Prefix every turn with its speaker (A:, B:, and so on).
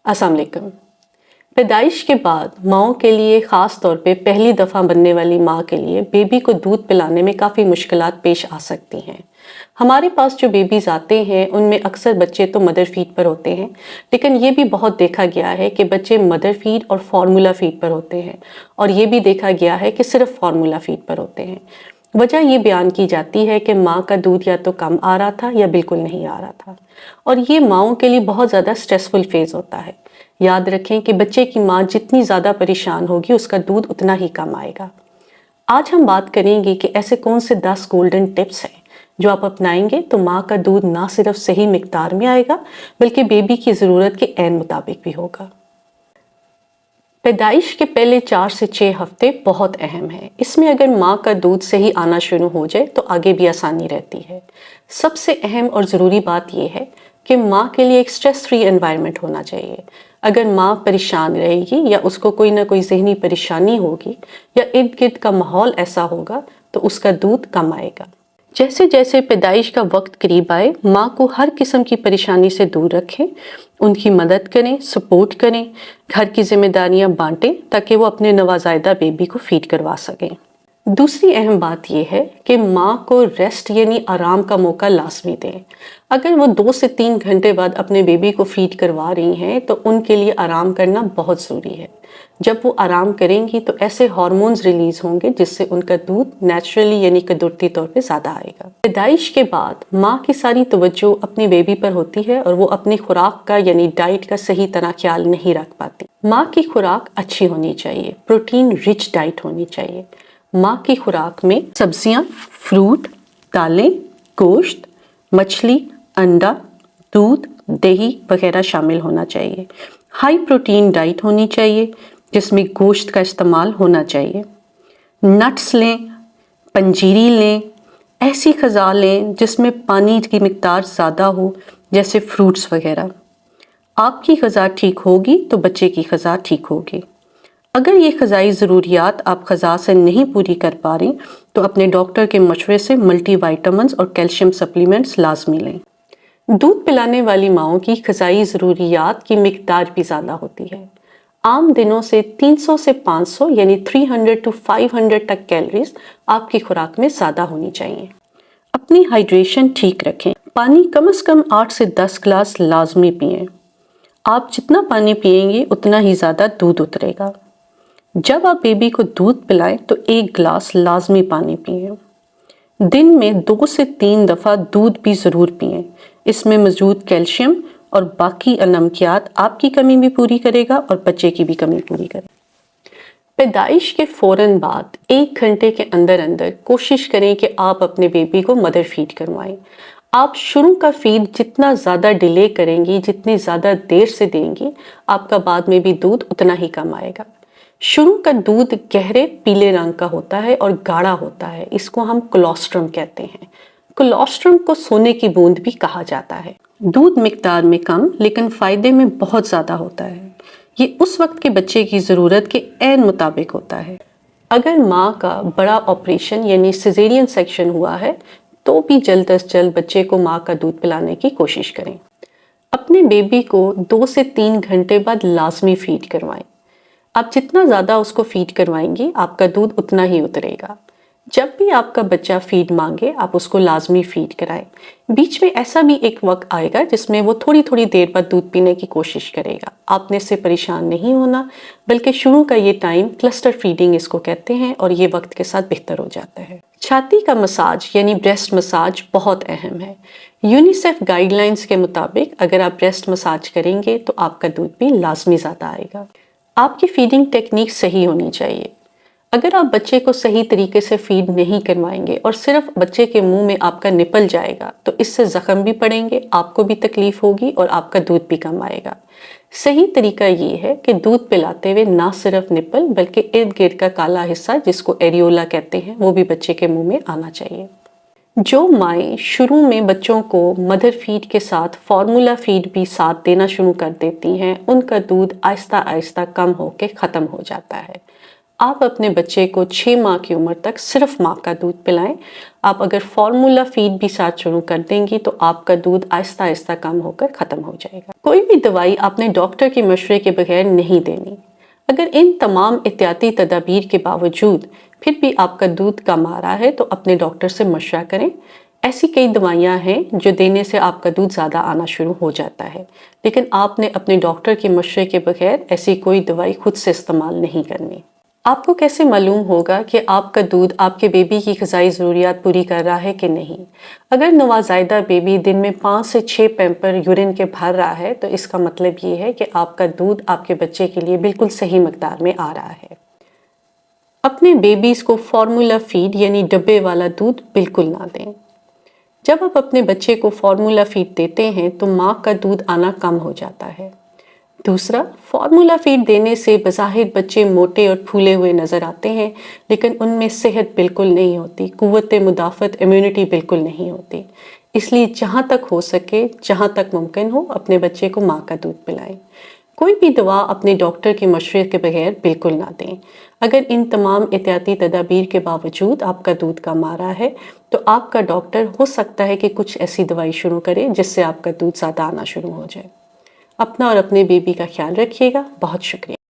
A: अस्सलाम वालेकुम। पैदाइश के बाद माँओं के लिए ख़ास तौर पे पहली दफ़ा बनने वाली माँ के लिए बेबी को दूध पिलाने में काफ़ी मुश्किलात पेश आ सकती हैं। हमारे पास जो बेबीज़ आते हैं उनमें अक्सर बच्चे तो मदर फीड पर होते हैं, लेकिन ये भी बहुत देखा गया है कि बच्चे मदर फीड और फार्मूला फीड पर होते हैं, और ये भी देखा गया है कि सिर्फ फार्मूला फीड पर होते हैं। वजह ये बयान की जाती है कि माँ का दूध या तो कम आ रहा था या बिल्कुल नहीं आ रहा था, और ये माँओं के लिए बहुत ज़्यादा स्ट्रेसफुल फेज़ होता है। याद रखें कि बच्चे की माँ जितनी ज़्यादा परेशान होगी उसका दूध उतना ही कम आएगा। आज हम बात करेंगे कि ऐसे कौन से 10 गोल्डन टिप्स हैं जो आप अपनाएंगे तो माँ का दूध ना सिर्फ सही मिकदार में आएगा बल्कि बेबी की ज़रूरत के ऐन मुताबिक भी होगा। पैदाइश के पहले 4 से 6 हफ्ते बहुत अहम है। इसमें अगर माँ का दूध सही आना शुरू हो जाए तो आगे भी आसानी रहती है। सबसे अहम और ज़रूरी बात यह है कि माँ के लिए एक स्ट्रेस फ्री एनवायरनमेंट होना चाहिए। अगर माँ परेशान रहेगी या उसको कोई ना कोई ज़हनी परेशानी होगी या इर्द गिर्द का माहौल ऐसा होगा तो उसका दूध कम आएगा। जैसे जैसे पैदाइश का वक्त करीब आए, माँ को हर किस्म की परेशानी से दूर रखें, उनकी मदद करें, सपोर्ट करें, घर की जिम्मेदारियां बांटें ताकि वो अपने नवाजायदा बेबी को फीड करवा सकें। दूसरी अहम बात यह है कि माँ को रेस्ट यानी आराम का मौका लाजमी दें। अगर वो 2 से 3 घंटे बाद अपने बेबी को फीड करवा रही हैं तो उनके लिए आराम करना बहुत ज़रूरी है। जब वो आराम करेंगी तो ऐसे हार्मोन्स रिलीज होंगे जिससे उनका दूध नेचुरली यानी कुदरती तौर पे ज़्यादा आएगा। पैदाइश के बाद माँ की सारी तवज्जो अपनी बेबी पर होती है और वो अपनी खुराक का यानी डाइट का सही तरह ख्याल नहीं रख पाती। माँ की खुराक अच्छी होनी चाहिए, प्रोटीन रिच डाइट होनी चाहिए। माँ की खुराक में सब्जियाँ, फ्रूट, दालें, गोश्त, मछली, अंडा, दूध, दही वगैरह शामिल होना चाहिए। हाई प्रोटीन डाइट होनी चाहिए जिसमें गोश्त का इस्तेमाल होना चाहिए। नट्स लें, पंजीरी लें, ऐसी ग़िज़ा लें जिसमें पानी की मिकदार ज़्यादा हो, जैसे फ्रूट्स वगैरह। आपकी ग़िज़ा ठीक होगी तो बच्चे की ग़िज़ा ठीक होगी। अगर ये ग़िज़ाई ज़रूरियात आप ग़िज़ा से नहीं पूरी कर पा रही तो अपने डॉक्टर के मशवरे से मल्टी वाइटामिन्स और कैल्शियम सप्लीमेंट्स लाजमी लें। दूध पिलाने वाली माँओं की ग़िज़ाई ज़रूरियात की मिकदार भी ज़्यादा होती है। आम दिनों से 300 से 500 यानी 300 to 500 तक कैलोरीज आपकी खुराक में ज़्यादा होनी चाहिए। अपनी हाइड्रेशन ठीक रखें। पानी कम से कम 8 से 10 गिलास लाजमी पिएं। आप जितना पानी पिएंगे उतना ही ज़्यादा दूध उतरेगा। जब आप बेबी को दूध पिलाएं तो 1 गिलास लाजमी पानी पिएं। दिन में 2 से 3 दफ़ा दूध भी ज़रूर पिएं। इसमें मौजूद कैल्शियम और बाकी नमकियात आपकी कमी भी पूरी करेगा और बच्चे की भी कमी पूरी करेगा। पैदाइश के फ़ौरन बाद 1 घंटे के अंदर अंदर कोशिश करें कि आप अपने बेबी को मदर फीड करवाएं। आप शुरू का फीड जितना ज़्यादा डिले करेंगी, जितनी ज़्यादा देर से देंगी, आपका बाद में भी दूध उतना ही कम आएगा। शुरू का दूध गहरे पीले रंग का होता है और गाढ़ा होता है। इसको हम कोलोस्ट्रम कहते हैं। कोलोस्ट्रम को सोने की बूंद भी कहा जाता है। दूध मिकदार में कम लेकिन फ़ायदे में बहुत ज़्यादा होता है। ये उस वक्त के बच्चे की ज़रूरत के ऐन मुताबिक होता है। अगर माँ का बड़ा ऑपरेशन यानी सिजेरियन सेक्शन हुआ है तो भी जल्द अज जल्द बच्चे को माँ का दूध पिलाने की कोशिश करें। अपने बेबी को 2 से 3 घंटे बाद लाजमी फीड करवाएं। आप जितना ज़्यादा उसको फीड करवाएंगी आपका दूध उतना ही उतरेगा। जब भी आपका बच्चा फीड मांगे आप उसको लाजमी फीड कराएं। बीच में ऐसा भी एक वक्त आएगा जिसमें वो थोड़ी थोड़ी देर बाद दूध पीने की कोशिश करेगा। आपने इससे परेशान नहीं होना, बल्कि शुरू का ये टाइम क्लस्टर फीडिंग इसको कहते हैं और ये वक्त के साथ बेहतर हो जाता है। छाती का मसाज यानी ब्रेस्ट मसाज बहुत अहम है। यूनिसेफ गाइडलाइंस के मुताबिक अगर आप ब्रेस्ट मसाज करेंगे तो आपका दूध भी लाजमी ज़्यादा आएगा। आपकी फीडिंग टेक्निक सही होनी चाहिए। अगर आप बच्चे को सही तरीके से फीड नहीं करवाएंगे और सिर्फ बच्चे के मुंह में आपका निपल जाएगा तो इससे जख्म भी पड़ेंगे, आपको भी तकलीफ होगी और आपका दूध भी कम आएगा। सही तरीका ये है कि दूध पिलाते हुए ना सिर्फ निपल बल्कि इर्द गिर्द का काला हिस्सा जिसको एरियोला कहते हैं वो भी बच्चे के मुंह में आना चाहिए। जो माएँ शुरू में बच्चों को मदर फीड के साथ फार्मूला फीड भी साथ देना शुरू कर देती हैं उनका दूध आहिस्ता आहिस्ता कम होकर ख़त्म हो जाता है। आप अपने बच्चे को 6 माह की उम्र तक सिर्फ माँ का दूध पिलाएं। आप अगर फॉर्मूला फीड भी साथ शुरू कर देंगी तो आपका दूध आहिस्ता आहिस्ता कम होकर ख़त्म हो जाएगा। कोई भी दवाई आपने डॉक्टर के मशवरे के बगैर नहीं देनी। अगर इन तमाम एहतियाती तदाबीर के बावजूद फिर भी आपका दूध कम आ रहा है तो अपने डॉक्टर से मशवरा करें। ऐसी कई दवाइयाँ हैं जो देने से आपका दूध ज़्यादा आना शुरू हो जाता है, लेकिन आपने अपने डॉक्टर के मशवरे के बगैर ऐसी कोई दवाई खुद से इस्तेमाल नहीं करनी। आपको कैसे मालूम होगा कि आपका दूध आपके बेबी की ग़िज़ाई ज़रूरियात पूरी कर रहा है कि नहीं? अगर नवाज़ायदा बेबी दिन में 5 से 6 पैम्पर यूरिन के भर रहा है तो इसका मतलब ये है कि आपका दूध आपके बच्चे के लिए बिल्कुल सही मकदार में आ रहा है। अपने बेबीज़ को फार्मूला फीड यानी डब्बे वाला दूध बिल्कुल ना दें। जब आप अपने बच्चे को फार्मूला फीड देते हैं तो माँ का दूध आना कम हो जाता है। दूसरा, फार्मूला फीड देने से बज़ाहिर बच्चे मोटे और फूले हुए नज़र आते हैं, लेकिन उनमें सेहत बिल्कुल नहीं होती, क़ुव्वत मुदाफ़त इम्यूनिटी बिल्कुल नहीं होती। इसलिए जहाँ तक हो सके, जहाँ तक मुमकिन हो, अपने बच्चे को माँ का दूध पिलाएं। कोई भी दवा अपने डॉक्टर के मशवरे के बगैर बिल्कुल ना दें। अगर इन तमाम एहतियाती तदाबीर के बावजूद आपका दूध कम आ रहा है तो आपका डॉक्टर हो सकता है कि कुछ ऐसी दवाई शुरू करे जिससे आपका दूध ज़्यादा आना शुरू हो जाए। अपना और अपने बेबी का ख्याल रखिएगा। बहुत शुक्रिया।